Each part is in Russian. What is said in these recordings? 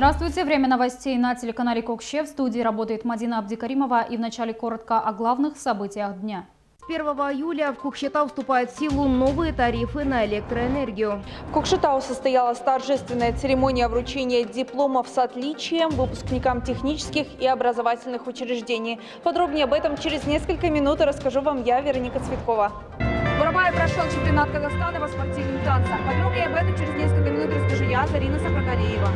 Здравствуйте. Время новостей на телеканале Кокше. В студии работает Мадина Абдикаримова. И вначале коротко о главных событиях дня. С 1 июля в Кокшетау вступают в силу новые тарифы на электроэнергию. В Кокшетау состоялась торжественная церемония вручения дипломов с отличием выпускникам технических и образовательных учреждений. Подробнее об этом через несколько минут расскажу вам я, Вероника Цветкова. В Бурабае прошел чемпионат Казахстана по спортивным танцам. Подробнее об этом через несколько минут расскажу я, Зарина Сапрогалеева.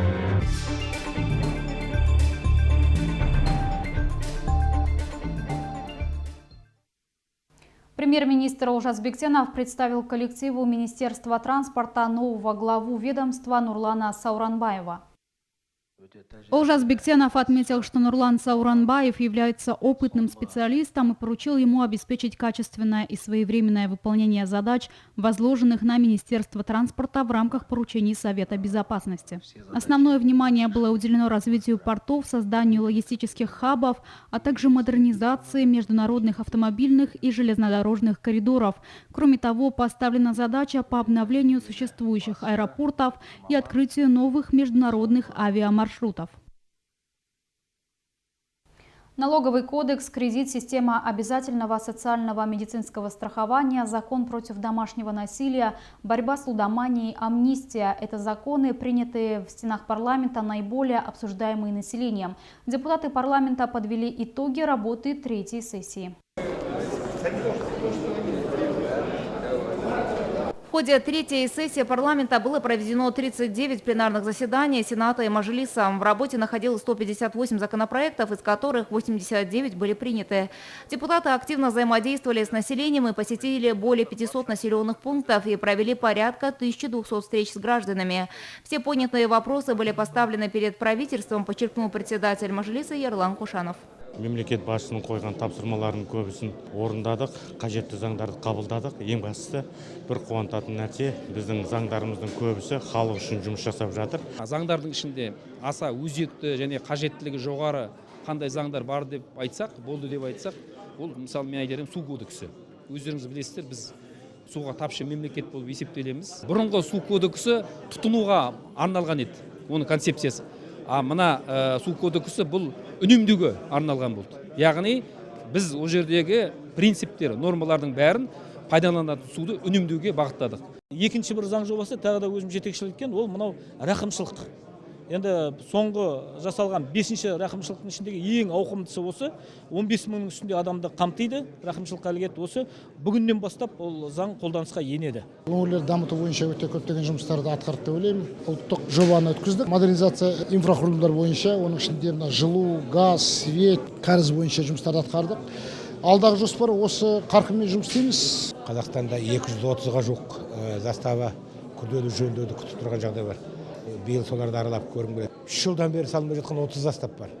Премьер-министр Олжас Бектенов представил коллективу Министерства транспорта нового главу ведомства Нурлана Сауранбаева. Олжас Бектенов отметил, что Нурлан Сауранбаев является опытным специалистом и поручил ему обеспечить качественное и своевременное выполнение задач, возложенных на Министерство транспорта в рамках поручений Совета Безопасности. Основное внимание было уделено развитию портов, созданию логистических хабов, а также модернизации международных автомобильных и железнодорожных коридоров. Кроме того, поставлена задача по обновлению существующих аэропортов и открытию новых международных авиамаршрутов. Налоговый кодекс, кредит, система обязательного социального медицинского страхования, закон против домашнего насилия, борьба с лудоманией, амнистия – это законы, принятые в стенах парламента, наиболее обсуждаемые населением. Депутаты парламента подвели итоги работы третьей сессии. В ходе третьей сессии парламента было проведено 39 пленарных заседаний Сената и Мажилиса. В работе находилось 158 законопроектов, из которых 89 были приняты. Депутаты активно взаимодействовали с населением и посетили более 500 населенных пунктов и провели порядка 1200 встреч с гражданами. Все поднятые вопросы были поставлены перед правительством, подчеркнул председатель Мажилиса Ерлан Кушанов. Мемлекет басшысының қойған тапсырмаларының көбісін орындадық, қажетті заңдарды қабылдадық. Ең бастысы бір қуантатын нәрсе, біздің заңдарымыздың көбісі халық үшін жұмыс жасап жатыр. Заңдардың ішінде аса өзекті және қажеттілігі жоғары қандай заңдар бар деп айтсақ, болды деп айтсақ, ол мысалы мен айтарым су кодексі. Өздеріңіз білесіздер, біз суға тапшы мемлекет болып есептелеміз. Бұрынғы су кодексі тұтынуға арналған еді, оның концепциясы. А мына су кодексі бұл үнемдеуге арналған болды. Яғни біз ол жердегі принциптер, нормалардың бәрін пайдаланатын суды үнемдеуге бағыттадық. Екінші бір заң жобасы тағы да өзім жетекшілік еткен, ол мынау рақымшылық. Енді соңғы жасалған 5-ші рақымшылықтың ішіндегі ең ауқымдысы осы 15 мыңның үстінде адамды қамтиды. Рақымшылыққа ілігеді осы. Бүгіннен бастап ол заң қолданысқа енеді. Өңірлерді дамыту бойынша өте көптеген жұмыстарды атқарды деп ойлаймын. Ұлттық жобаны өткіздік. Модернизация инфрақұрылымдар бойынша, оның ішінде жылу, газ, свет, кәріз бойынша жұмыстарды атқардық. Алдағы жоспар осы қарқынмен жұмыс істейміз. Қазақстанда 230-ға жуық застава күрделі жөндеуді күтіп тұрған жағдай бар. Биыл соларды аралап көргім келеді. 3 жылдан бері салынбай жатқан 30 застав бар.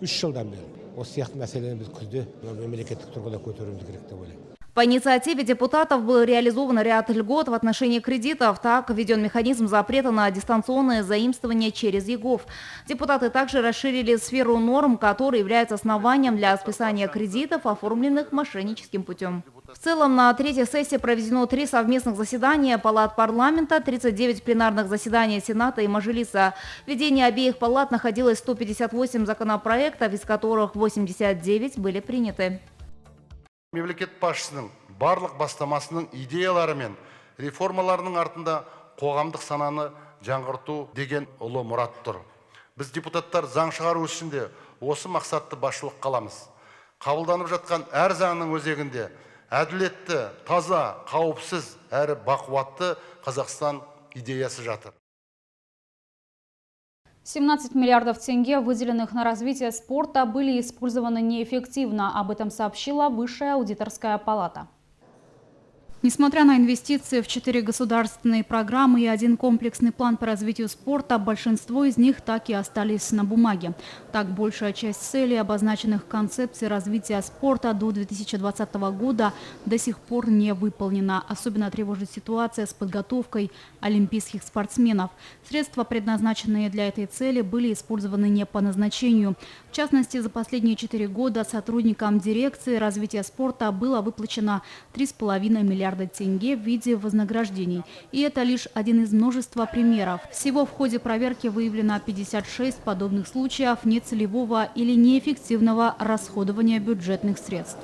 3 жылдан бері. Осы сияқты мәселені біз күзде мемлекеттік тұрғыда көтеруіміз керек деп ойлаймын. По инициативе депутатов был реализован ряд льгот в отношении кредитов. Так введен механизм запрета на дистанционное заимствование через ЕГОВ. Депутаты также расширили сферу норм, которые являются основанием для списания кредитов, оформленных мошенническим путем. В целом на третьей сессии проведено 3 совместных заседания палат парламента, 39 пленарных заседаний Сената и Мажилиса. В ведении обеих палат находилось 158 законопроектов, из которых 89 были приняты. Мемлекет басшысының барлық бастамасының идеялары мен реформаларының артында қоғамдық сананы жаңғырту деген ұлы мұрат тұр. Біз депутаттар заң шығару ішінде осы мақсатты басшылық қаламыз. Қабылданып жатқан әр заңның өзегінде әділетті, таза, қауіпсіз әрі бақуатты Қазақстан идеясы жатыр. 17 миллиардов тенге, выделенных на развитие спорта, были использованы неэффективно. Об этом сообщила Высшая аудиторская палата. Несмотря на инвестиции в 4 государственные программы и 1 комплексный план по развитию спорта, большинство из них так и остались на бумаге. Так, большая часть целей, обозначенных в концепции развития спорта до 2020 года, до сих пор не выполнена. Особенно тревожит ситуация с подготовкой олимпийских спортсменов. Средства, предназначенные для этой цели, были использованы не по назначению. В частности, за последние 4 года сотрудникам дирекции развития спорта было выплачено 3,5 миллиарда тенге в виде вознаграждений. И это лишь один из множества примеров. Всего в ходе проверки выявлено 56 подобных случаев нецелевого или неэффективного расходования бюджетных средств.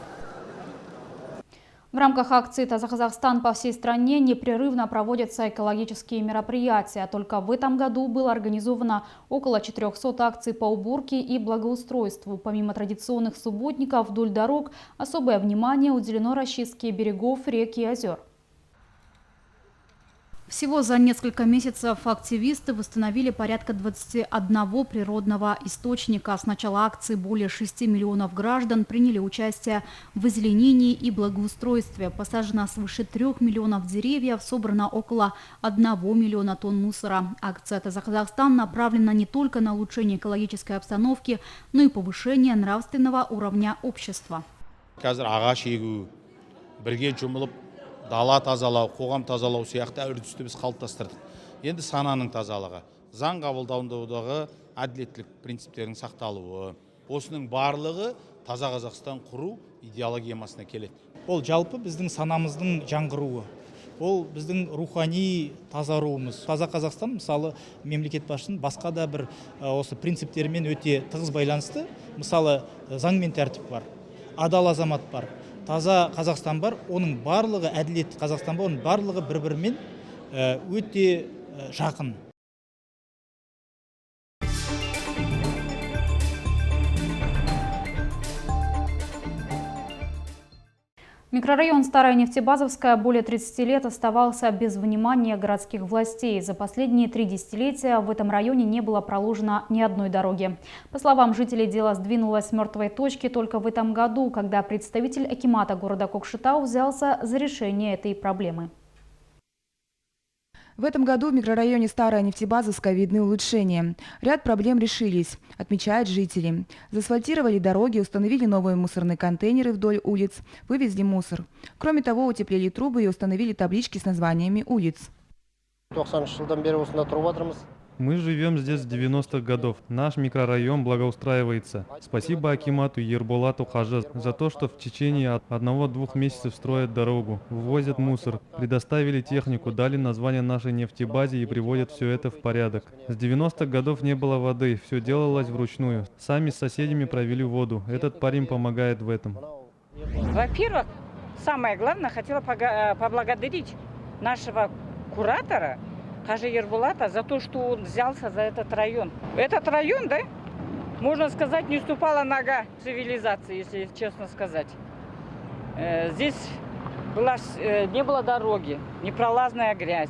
В рамках акции «Таза Казахстан» по всей стране непрерывно проводятся экологические мероприятия. Только в этом году было организовано около 400 акций по уборке и благоустройству. Помимо традиционных субботников вдоль дорог, особое внимание уделено расчистке берегов рек и озер. Всего за несколько месяцев активисты восстановили порядка 21 природного источника. С начала акции более 6 миллионов граждан приняли участие в озеленении и благоустройстве. Посажено свыше 3 миллионов деревьев, собрано около 1 миллиона тонн мусора. Акция «Таза Казахстан» направлена не только на улучшение экологической обстановки, но и повышение нравственного уровня общества. Дала тазалау, қоғам тазалау сияқты үрдісті біз қалыптастырдық. Енді сананың тазалығы, заң қабылдауындағы әділеттілік принциптерінің сақталуы, осының барлығы Таза Қазақстан құру идеологиясына келеді. Ол жалпы біздің санамыздың жаңғыруы. Ол біздің рухани тазаруымыз. Таза Қазақстан мысалы мемлекет басшысының басқа да бір осы принциптерімен өте тығыз байланысты. Мысалы заң мен тәртіп бар, адал азамат бар. Таза Қазақстан бар, оның барлығы әділетті Қазақстан бар, оның барлығы бір-бірімен өте жақын. Микрорайон Старая Нефтебазовская более 30 лет оставался без внимания городских властей. За последние 3 десятилетия в этом районе не было проложено ни одной дороги. По словам жителей, дело сдвинулось с мертвой точки только в этом году, когда представитель акимата города Кокшетау взялся за решение этой проблемы. В этом году в микрорайоне Старая Нефтебазовская видны улучшения. Ряд проблем решились, отмечают жители. Заасфальтировали дороги, установили новые мусорные контейнеры вдоль улиц, вывезли мусор. Кроме того, утеплили трубы и установили таблички с названиями улиц. Мы живем здесь с 90-х годов. Наш микрорайон благоустраивается. Спасибо акимату Ерболату Хажы за то, что в течение 1-2 месяцев строят дорогу, вывозят мусор, предоставили технику, дали название нашей нефтебазе и приводят все это в порядок. С 90-х годов не было воды, все делалось вручную. Сами с соседями провели воду. Этот парень помогает в этом. Во-первых, самое главное, хотела поблагодарить нашего куратора Хажы Ербулата за то, что он взялся за этот район. Этот район, да, можно сказать, не ступала нога цивилизации, если честно сказать. Здесь не было дороги, непролазная грязь.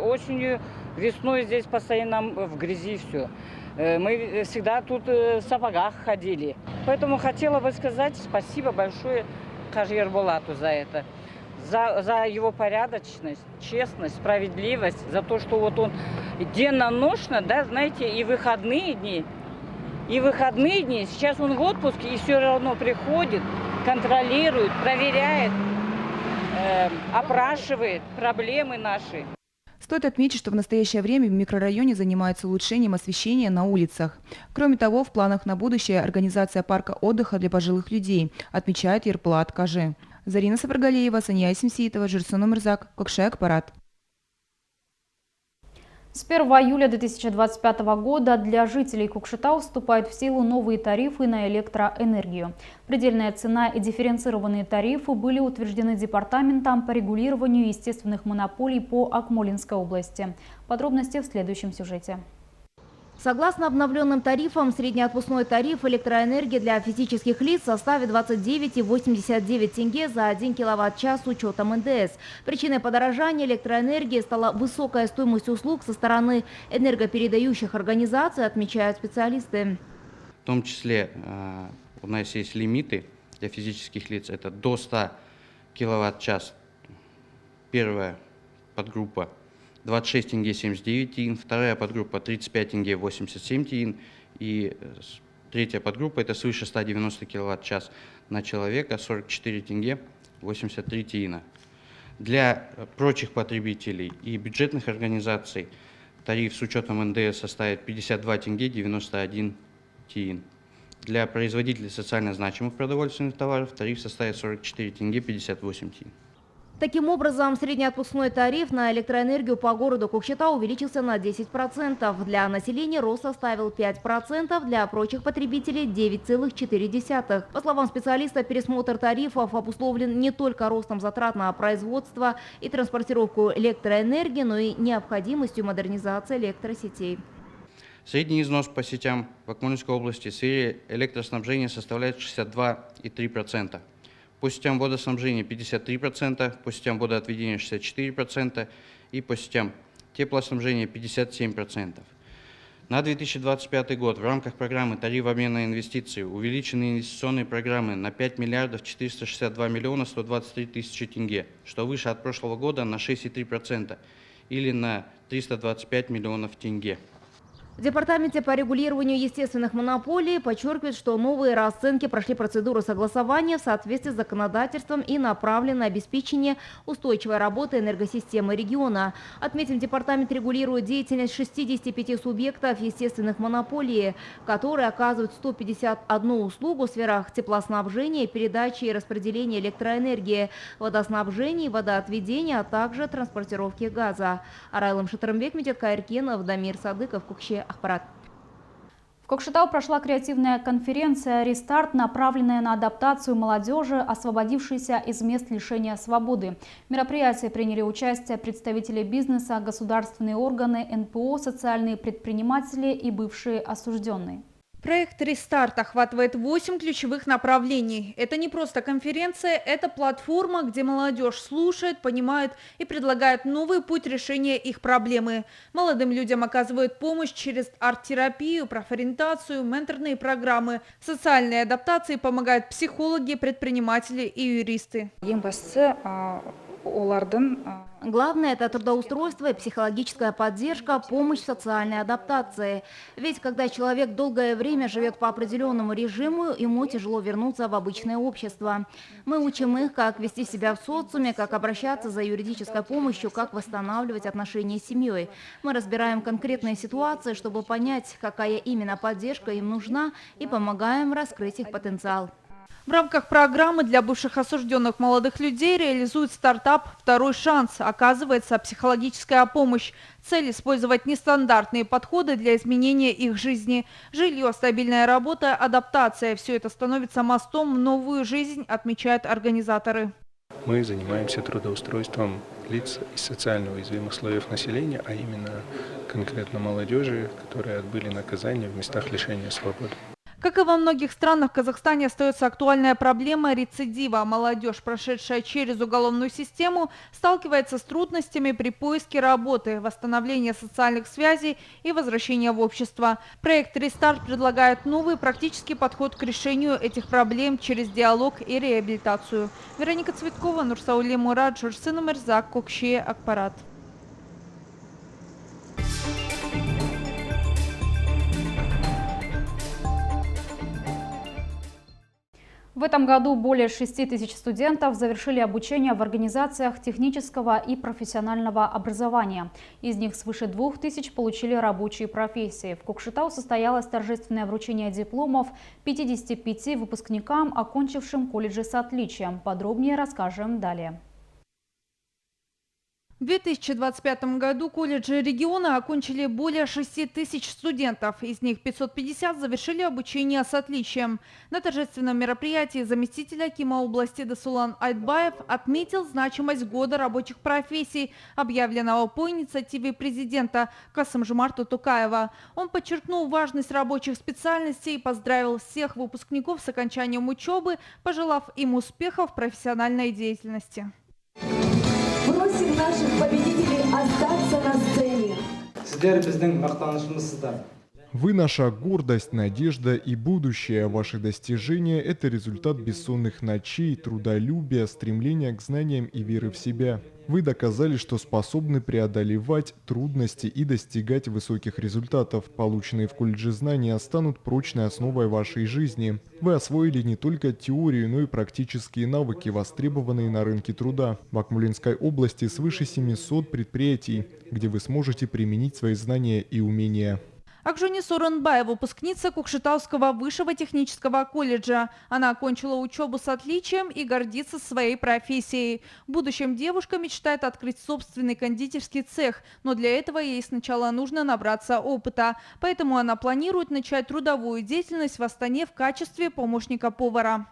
Осенью, весной здесь постоянно в грязи все. Мы всегда тут в сапогах ходили. Поэтому хотела бы сказать спасибо большое Хажы Ербулату за это. За его порядочность, честность, справедливость, за то, что вот он денно-ношно, да, знаете, и выходные дни, сейчас он в отпуске и все равно приходит, контролирует, проверяет, опрашивает проблемы наши. Стоит отметить, что в настоящее время в микрорайоне занимаются улучшением освещения на улицах. Кроме того, в планах на будущее организация парка отдыха для пожилых людей, отмечает Ербулат Кажы. Зарина Сапаргалиева, Сания Симсиитова, Жирсон Умрзак, Кокшек, Парад. С 1 июля 2025 года для жителей Кокшетау вступают в силу новые тарифы на электроэнергию. Предельная цена и дифференцированные тарифы были утверждены Департаментом по регулированию естественных монополий по Акмолинской области. Подробности в следующем сюжете. Согласно обновленным тарифам, средний отпускной тариф электроэнергии для физических лиц составит 29,89 тенге за 1 киловатт-час с учетом НДС. Причиной подорожания электроэнергии стала высокая стоимость услуг со стороны энергопередающих организаций, отмечают специалисты. В том числе у нас есть лимиты для физических лиц, это до 100 киловатт-час. Первая подгруппа 26 тенге 79 тиин, вторая подгруппа 35 тенге 87 тиин и третья подгруппа это свыше 190 киловатт-час на человека 44 тенге 83 тиина. Для прочих потребителей и бюджетных организаций тариф с учетом НДС составит 52 тенге 91 тиин. Для производителей социально значимых продовольственных товаров тариф составит 44 тенге 58 тенге. Таким образом, средний отпускной тариф на электроэнергию по городу Кокшетау увеличился на 10%. Для населения рост составил 5%, для прочих потребителей 9,4%. По словам специалиста, пересмотр тарифов обусловлен не только ростом затрат на производство и транспортировку электроэнергии, но и необходимостью модернизации электросетей. Средний износ по сетям в Акмолинской области в сфере электроснабжения составляет 62,3%. По сетям водоснабжения 53%, по сетям водоотведения 64% и по сетям теплоснабжения 57%. На 2025 год в рамках программы «Тариф обмена инвестиций» увеличены инвестиционные программы на 5 миллиардов 462 миллиона 123 тысячи тенге, что выше от прошлого года на 6,3% или на 325 миллионов тенге. В Департаменте по регулированию естественных монополий подчеркивают, что новые расценки прошли процедуру согласования в соответствии с законодательством и направлены на обеспечение устойчивой работы энергосистемы региона. Отметим, Департамент регулирует деятельность 65 субъектов естественных монополий, которые оказывают 151 услугу в сферах теплоснабжения, передачи и распределения электроэнергии, водоснабжения, водоотведения, а также транспортировки газа. Арайлым Шатырымбек, Медет Каиркенов, Дамир Садыков, Кукше. Ахпарат. В Кокшетау прошла креативная конференция «Рестарт», направленная на адаптацию молодежи, освободившейся из мест лишения свободы. В мероприятии приняли участие представители бизнеса, государственные органы, НПО, социальные предприниматели и бывшие осужденные. Проект «Рестарт» охватывает 8 ключевых направлений. Это не просто конференция, это платформа, где молодежь слушает, понимает и предлагает новый путь решения их проблемы. Молодым людям оказывают помощь через арт-терапию, профориентацию, менторные программы. Социальной адаптации помогают психологи, предприниматели и юристы. Главное – это трудоустройство и психологическая поддержка, помощь в социальной адаптации. Ведь когда человек долгое время живет по определенному режиму, ему тяжело вернуться в обычное общество. Мы учим их, как вести себя в социуме, как обращаться за юридической помощью, как восстанавливать отношения с семьей. Мы разбираем конкретные ситуации, чтобы понять, какая именно поддержка им нужна, и помогаем раскрыть их потенциал. В рамках программы для бывших осужденных молодых людей реализует стартап «Второй шанс». Оказывается, психологическая помощь. Цель – использовать нестандартные подходы для изменения их жизни. Жилье, стабильная работа, адаптация – все это становится мостом в новую жизнь, отмечают организаторы. Мы занимаемся трудоустройством лиц из социально уязвимых слоев населения, а именно конкретно молодежи, которые отбыли наказание в местах лишения свободы. Как и во многих странах, в Казахстане остается актуальная проблема рецидива. Молодежь, прошедшая через уголовную систему, сталкивается с трудностями при поиске работы, восстановлении социальных связей и возвращении в общество. Проект «Рестарт» предлагает новый практический подход к решению этих проблем через диалог и реабилитацию. Вероника Цветкова, Нурсауле Мурад, Журсын Умерзак, Кокше, Акпарат. В этом году более 6 тысяч студентов завершили обучение в организациях технического и профессионального образования. Из них свыше 2000 получили рабочие профессии. В Кокшетау состоялось торжественное вручение дипломов 55 выпускникам, окончившим колледжи с отличием. Подробнее расскажем далее. В 2025 году колледжи региона окончили более 6 тысяч студентов. Из них 550 завершили обучение с отличием. На торжественном мероприятии заместитель акима области Дасулан Айтбаев отметил значимость года рабочих профессий, объявленного по инициативе президента Касым-Жомарта Токаева. Он подчеркнул важность рабочих специальностей и поздравил всех выпускников с окончанием учебы, пожелав им успехов в профессиональной деятельности. Просим наших победителей остаться на сцене. Вы наша гордость, надежда и будущее. Ваши достижения – это результат бессонных ночей, трудолюбия, стремления к знаниям и веры в себя. Вы доказали, что способны преодолевать трудности и достигать высоких результатов. Полученные в колледже знания станут прочной основой вашей жизни. Вы освоили не только теорию, но и практические навыки, востребованные на рынке труда. В Акмолинской области свыше 700 предприятий, где вы сможете применить свои знания и умения. Акжуни Сооронбаева, выпускница Кокшетауского высшего технического колледжа. Она окончила учебу с отличием и гордится своей профессией. В будущем девушка мечтает открыть собственный кондитерский цех, но для этого ей сначала нужно набраться опыта. Поэтому она планирует начать трудовую деятельность в Астане в качестве помощника повара.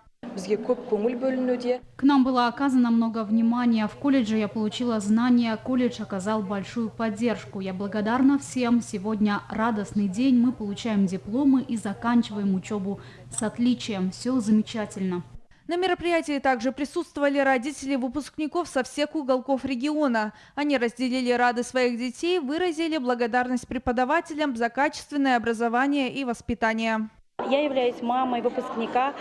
К нам было оказано много внимания. В колледже я получила знания, колледж оказал большую поддержку. Я благодарна всем. Сегодня радостный день. Мы получаем дипломы и заканчиваем учебу с отличием. Все замечательно. На мероприятии также присутствовали родители выпускников со всех уголков региона. Они разделили радость своих детей, выразили благодарность преподавателям за качественное образование и воспитание. Я являюсь мамой выпускника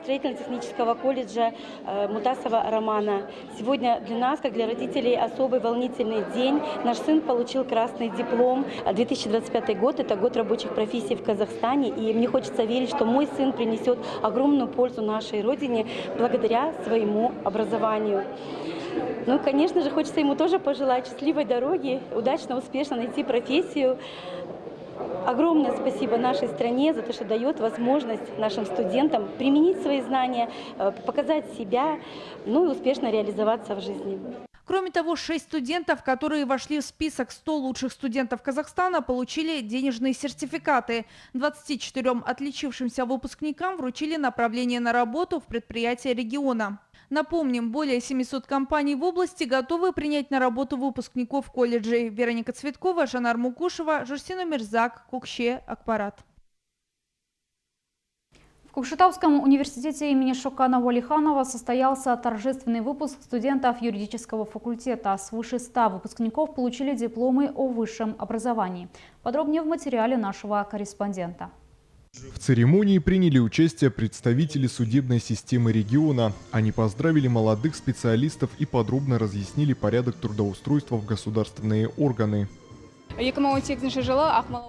строительно-технического колледжа Мутасова Романа. Сегодня для нас, как для родителей, особый волнительный день. Наш сын получил красный диплом. 2025 год – это год рабочих профессий в Казахстане. И мне хочется верить, что мой сын принесет огромную пользу нашей родине благодаря своему образованию. Ну, конечно же, хочется ему тоже пожелать счастливой дороги, удачно, успешно найти профессию. Огромное спасибо нашей стране за то, что дает возможность нашим студентам применить свои знания, показать себя, ну и успешно реализоваться в жизни. Кроме того, 6 студентов, которые вошли в список 100 лучших студентов Казахстана, получили денежные сертификаты. 24 отличившимся выпускникам вручили направление на работу в предприятия региона. Напомним, более 700 компаний в области готовы принять на работу выпускников колледжей. Вероника Цветкова, Жанар Мукушева, Журсина Мирзак, Кукше, Акпарат. В Кокшетавском университете имени Шокана Уалиханова состоялся торжественный выпуск студентов юридического факультета. Свыше 100 выпускников получили дипломы о высшем образовании. Подробнее в материале нашего корреспондента. В церемонии приняли участие представители судебной системы региона. Они поздравили молодых специалистов и подробно разъяснили порядок трудоустройства в государственные органы. В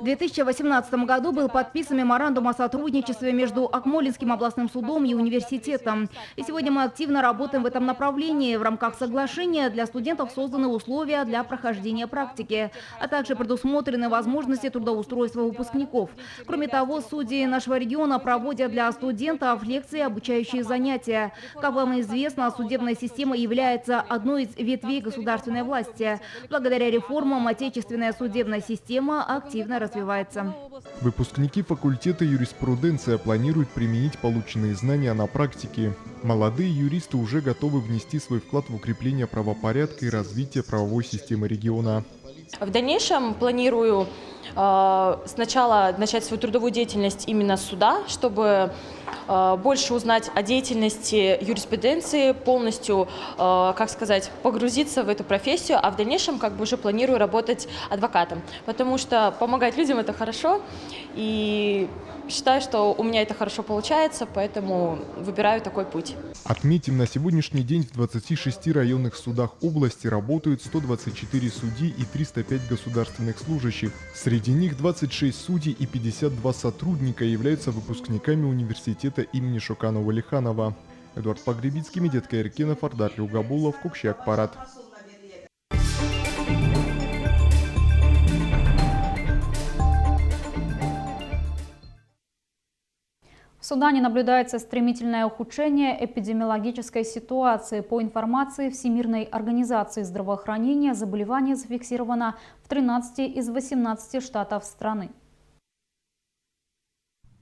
2018 году был подписан меморандум о сотрудничестве между Акмолинским областным судом и университетом. И сегодня мы активно работаем в этом направлении. В рамках соглашения для студентов созданы условия для прохождения практики, а также предусмотрены возможности трудоустройства выпускников. Кроме того, судьи нашего региона проводят для студентов лекции, обучающие занятия. Как вам известно, судебная система является одной из ветвей государственной власти. Благодаря реформам отечественная судебная система активно развивается. Выпускники факультета юриспруденция планируют применить полученные знания на практике. Молодые юристы уже готовы внести свой вклад в укрепление правопорядка и развитие правовой системы региона. В дальнейшем планирую сначала начать свою трудовую деятельность именно с суда, чтобы больше узнать о деятельности юриспруденции, полностью, как сказать, погрузиться в эту профессию, а в дальнейшем как бы уже планирую работать адвокатом, потому что помогать людям – это хорошо, и считаю, что у меня это хорошо получается, поэтому выбираю такой путь. Отметим, на сегодняшний день в 26 районных судах области работают 124 судьи и 305 государственных служащих. Среди них 26 судей и 52 сотрудника являются выпускниками университета имени Шокана Уалиханова. Эдуард Погребицкий, Медет Каиркенов, Ардар Люгабулов, Кукше, Акпарат. В Судане наблюдается стремительное ухудшение эпидемиологической ситуации. По информации Всемирной организации здравоохранения, заболевание зафиксировано в 13 из 18 штатов страны.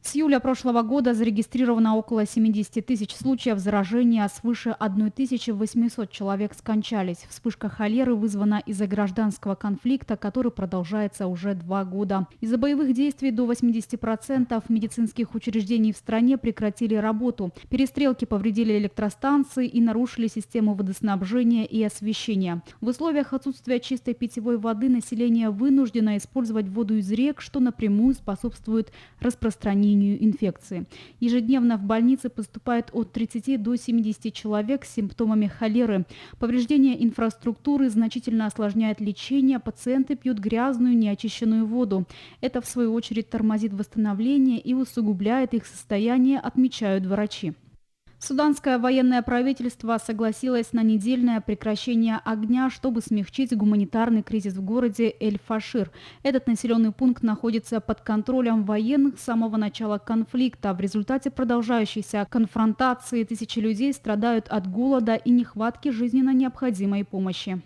С июля прошлого года зарегистрировано около 70 тысяч случаев заражения, а свыше 1800 человек скончались. Вспышка холеры вызвана из-за гражданского конфликта, который продолжается уже 2 года. Из-за боевых действий до 80% медицинских учреждений в стране прекратили работу. Перестрелки повредили электростанции и нарушили систему водоснабжения и освещения. В условиях отсутствия чистой питьевой воды население вынуждено использовать воду из рек, что напрямую способствует распространению инфекции. Ежедневно в больницы поступает от 30 до 70 человек с симптомами холеры. Повреждение инфраструктуры значительно осложняет лечение. Пациенты пьют грязную, неочищенную воду. Это, в свою очередь, тормозит восстановление и усугубляет их состояние, отмечают врачи. Суданское военное правительство согласилось на недельное прекращение огня, чтобы смягчить гуманитарный кризис в городе Эль-Фашир. Этот населенный пункт находится под контролем военных с самого начала конфликта. В результате продолжающейся конфронтации тысячи людей страдают от голода и нехватки жизненно необходимой помощи.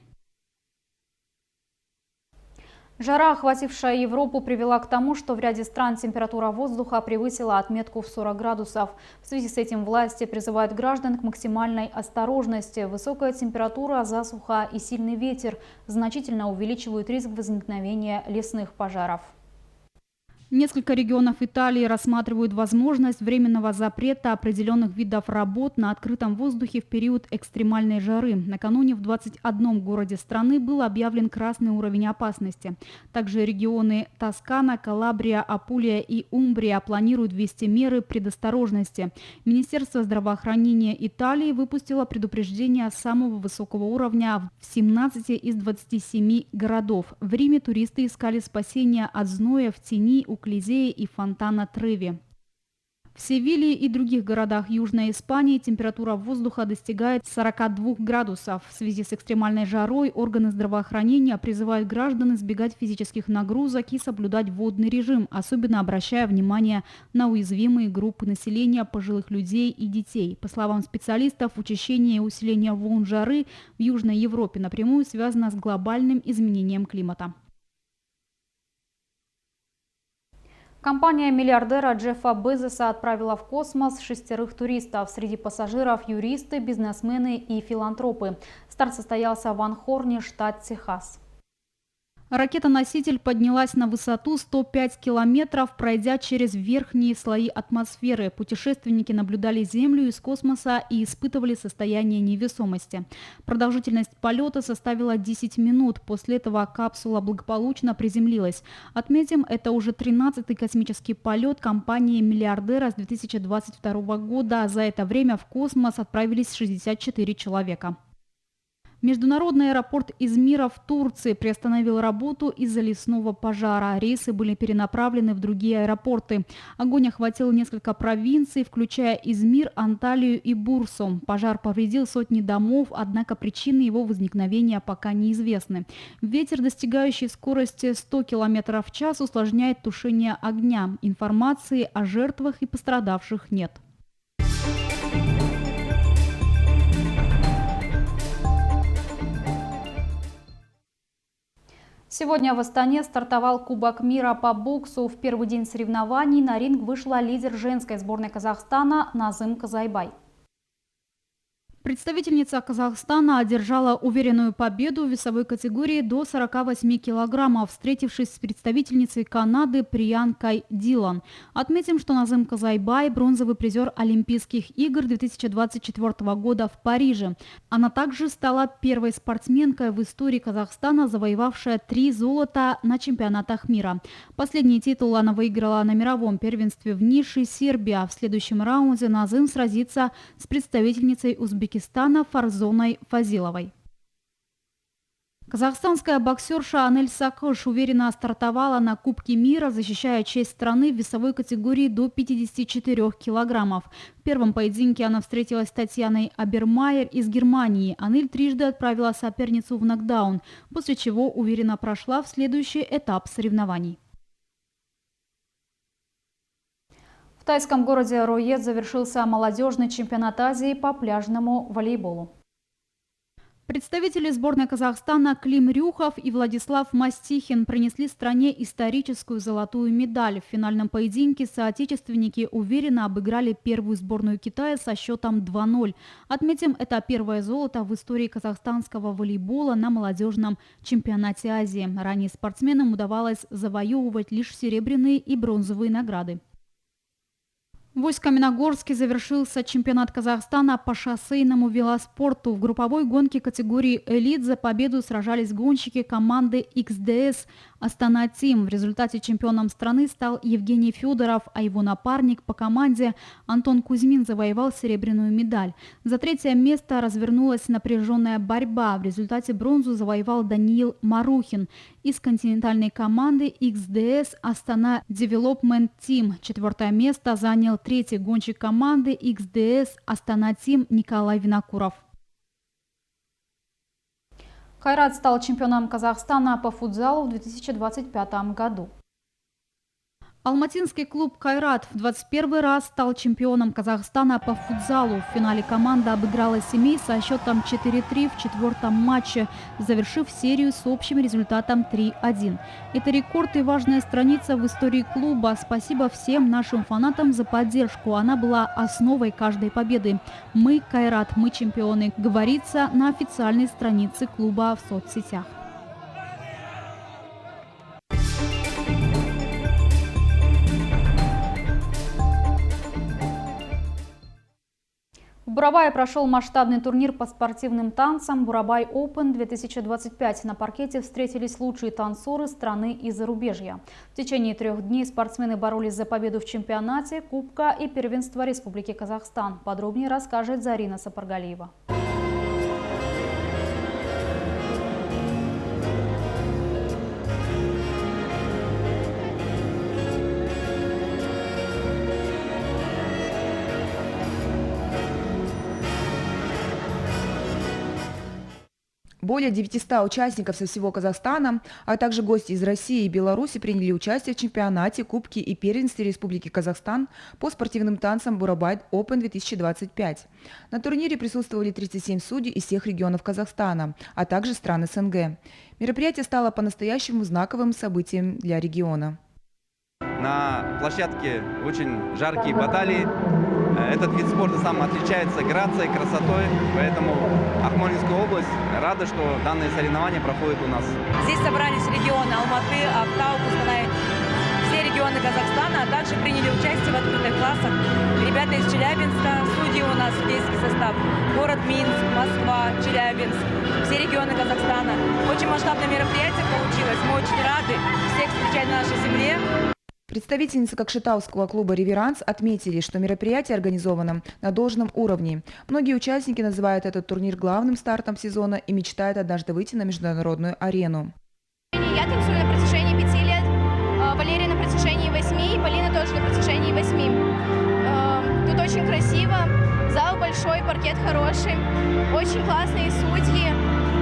Жара, охватившая Европу, привела к тому, что в ряде стран температура воздуха превысила отметку в 40 градусов. В связи с этим власти призывают граждан к максимальной осторожности. Высокая температура, засуха и сильный ветер значительно увеличивают риск возникновения лесных пожаров. Несколько регионов Италии рассматривают возможность временного запрета определенных видов работ на открытом воздухе в период экстремальной жары. Накануне в 21 городе страны был объявлен красный уровень опасности. Также регионы Тоскана, Калабрия, Апулия и Умбрия планируют ввести меры предосторожности. Министерство здравоохранения Италии выпустило предупреждение самого высокого уровня в 17 из 27 городов. В Риме туристы искали спасения от зноя в тени у Колизея и фонтана Треви. В Севилье и других городах Южной Испании температура воздуха достигает 42 градусов. В связи с экстремальной жарой органы здравоохранения призывают граждан избегать физических нагрузок и соблюдать водный режим, особенно обращая внимание на уязвимые группы населения, пожилых людей и детей. По словам специалистов, учащение и усиление волн жары в Южной Европе напрямую связано с глобальным изменением климата. Компания миллиардера Джеффа Безоса отправила в космос 6 туристов. Среди пассажиров юристы, бизнесмены и филантропы. Старт состоялся в Анхорне, штат Техас. Ракета-носитель поднялась на высоту 105 километров, пройдя через верхние слои атмосферы. Путешественники наблюдали Землю из космоса и испытывали состояние невесомости. Продолжительность полета составила 10 минут. После этого капсула благополучно приземлилась. Отметим, это уже 13-й космический полет компании миллиардера с 2022 года. За это время в космос отправились 64 человека. Международный аэропорт Измира в Турции приостановил работу из-за лесного пожара. Рейсы были перенаправлены в другие аэропорты. Огонь охватил несколько провинций, включая Измир, Анталию и Бурсу. Пожар повредил сотни домов, однако причины его возникновения пока неизвестны. Ветер, достигающий скорости 100 км в час, усложняет тушение огня. Информации о жертвах и пострадавших нет. Сегодня в Астане стартовал Кубок мира по боксу. В первый день соревнований на ринг вышла лидер женской сборной Казахстана Назым Казайбай. Представительница Казахстана одержала уверенную победу в весовой категории до 48 килограммов, встретившись с представительницей Канады Приянкой Дилан. Отметим, что Назым Казайбай – бронзовый призер Олимпийских игр 2024 года в Париже. Она также стала первой спортсменкой в истории Казахстана, завоевавшая 3 золота на чемпионатах мира. Последний титул она выиграла на мировом первенстве в нише Сербия. В следующем раунде Назым сразится с представительницей Узбекистана Фарзоной Фазиловой. Казахстанская боксерша Анель Сакыш уверенно стартовала на Кубке мира, защищая честь страны в весовой категории до 54 килограммов. В первом поединке она встретилась с Татьяной Абермайер из Германии. Анель трижды отправила соперницу в нокдаун, после чего уверенно прошла в следующий этап соревнований. В тайском городе Роед завершился молодежный чемпионат Азии по пляжному волейболу. Представители сборной Казахстана Клим Рюхов и Владислав Мастихин принесли стране историческую золотую медаль. В финальном поединке соотечественники уверенно обыграли первую сборную Китая со счетом 2-0. Отметим, это первое золото в истории казахстанского волейбола на молодежном чемпионате Азии. Ранее спортсменам удавалось завоевывать лишь серебряные и бронзовые награды. В Усть-Каменогорске завершился чемпионат Казахстана по шоссейному велоспорту. В групповой гонке категории «Элит» за победу сражались гонщики команды XDS «Астана Тим». В результате чемпионом страны стал Евгений Федоров, а его напарник по команде Антон Кузьмин завоевал серебряную медаль. За третье место развернулась напряженная борьба. В результате бронзу завоевал Даниил Марухин. из континентальной команды XDS Астана Development Team. 4-е место занял 3-й гонщик команды XDS Астана Team Николай Винокуров. Кайрат стал чемпионом Казахстана по футзалу в 2025 году. Алматинский клуб «Кайрат» в 21 раз стал чемпионом Казахстана по футзалу. В финале команда обыграла «Семей» со счетом 4-3 в 4-м матче, завершив серию с общим результатом 3-1. Это рекорд и важная страница в истории клуба. Спасибо всем нашим фанатам за поддержку. Она была основой каждой победы. Мы «Кайрат», мы чемпионы, говорится на официальной странице клуба в соцсетях. В Бурабае прошел масштабный турнир по спортивным танцам «Бурабай Open 2025». На паркете встретились лучшие танцоры страны и зарубежья. В течение 3 дней спортсмены боролись за победу в чемпионате, кубка и первенства Республики Казахстан. Подробнее расскажет Зарина Сапаргалиева. Более 900 участников со всего Казахстана, а также гости из России и Беларуси приняли участие в чемпионате, кубке и первенстве Республики Казахстан по спортивным танцам «Бурабай Open 2025». На турнире присутствовали 37 судей из всех регионов Казахстана, а также стран СНГ. Мероприятие стало по-настоящему знаковым событием для региона. На площадке очень жаркие баталии. Этот вид спорта сам отличается грацией, красотой, поэтому Акмолинская область рада, что данные соревнования проходят у нас. Здесь собрались регионы Алматы, Актау, Кустанай, все регионы Казахстана, а также приняли участие в открытых классах. Ребята из Челябинска, судьи у нас, судейский состав, город Минск, Москва, Челябинск, все регионы Казахстана. Очень масштабное мероприятие получилось, мы очень рады всех встречать на нашей земле. Представительницы Кокшетауского клуба «Реверанс» отметили, что мероприятие организовано на должном уровне. Многие участники называют этот турнир главным стартом сезона и мечтают однажды выйти на международную арену. Я танцую на протяжении 5 лет, Валерия на протяжении 8, и Полина тоже на протяжении 8. Тут очень красиво, зал большой, паркет хороший, очень классные судьи,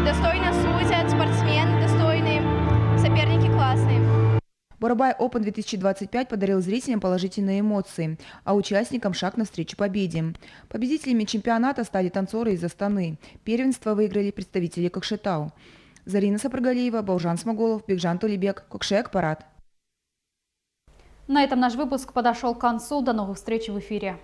достойно судят, спортсмены достойные, соперники классные. Бурабай Open 2025 подарил зрителям положительные эмоции, а участникам шаг навстречу победе. Победителями чемпионата стали танцоры из Астаны. Первенство выиграли представители Кокшетау. Зарина Сапаргалиева, Баужан Смоголов, Бекжан Толибек, Кокшек, Парад. На этом наш выпуск подошел к концу. До новых встреч в эфире.